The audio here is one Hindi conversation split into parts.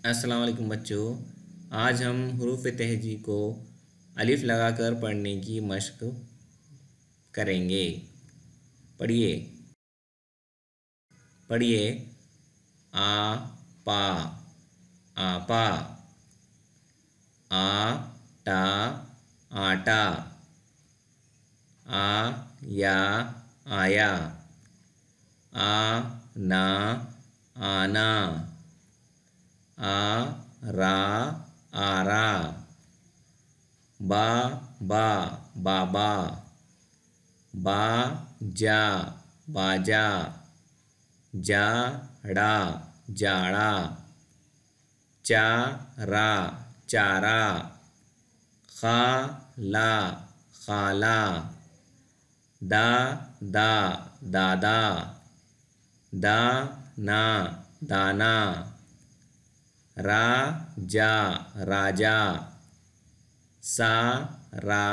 अस्सलाम वालेकुम बच्चों। आज हम हरूफ तहजी को अलिफ लगाकर पढ़ने की मशक करेंगे। पढ़िए पढ़िए। आ पा, आपा। आ टा, आटा। आ या, आया। आ ना, आना। आ रा, आरा। बा बा, बाबा। बा जा, बाजा। जा ड़ा, जाड़ा। चा रा, चारा। खा ला, खाला। दा दा, दादा। दा ना, दाना। रा जा, राजा। सा रा,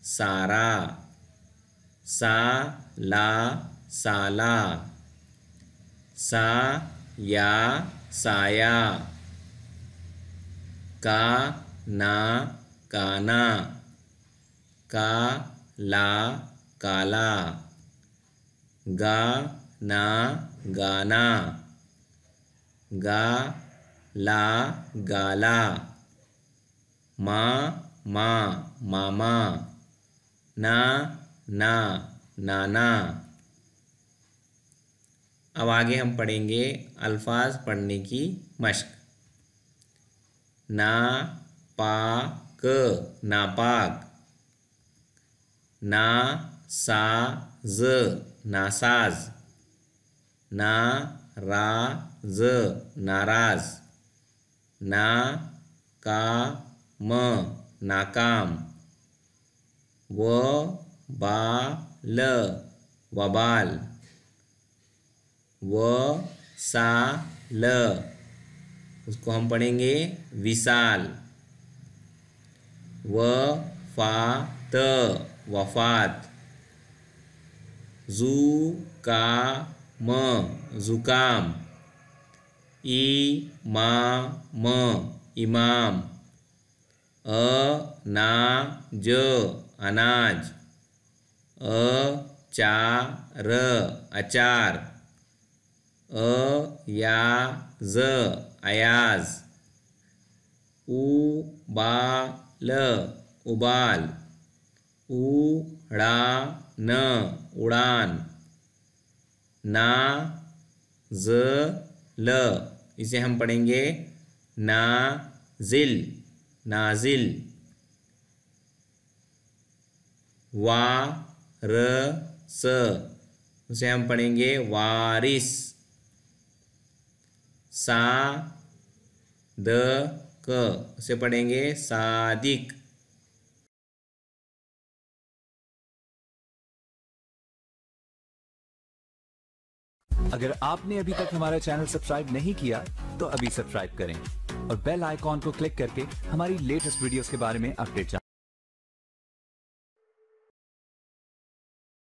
सारा। सा ला, साला। सा या, साया। का ना, काना। का ला, काला। गा ना, गाना। गा ला, गाला। मा मा, मामा। ना ना, नाना। अब आगे हम पढ़ेंगे अल्फाज पढ़ने की मशक। ना पा क, नापाक। ना सा ज, नासाज। ना रा ज, नाराज। ना का म, नाकाम। व बा ल, वबाल। व सा ल, उसको हम पढ़ेंगे विशाल। व फा त, वफात। जू का म, जुकाम। ई मा म, इमाम। अ ना ज, अनाज। अ चा र, अचार। अ या ज, अयाज। उ बा ल, उबाल। उ ड़ा न, उड़ान। ना ज ल, इसे हम पढ़ेंगे नाजिल, नाजिल। वा र स, उसे हम पढ़ेंगे वारिस। सा द क, उसे पढ़ेंगे सादिक। अगर आपने अभी तक हमारा चैनल सब्सक्राइब नहीं किया तो अभी सब्सक्राइब करें और बेल आइकॉन को क्लिक करके हमारी लेटेस्ट वीडियोस के बारे में अपडेट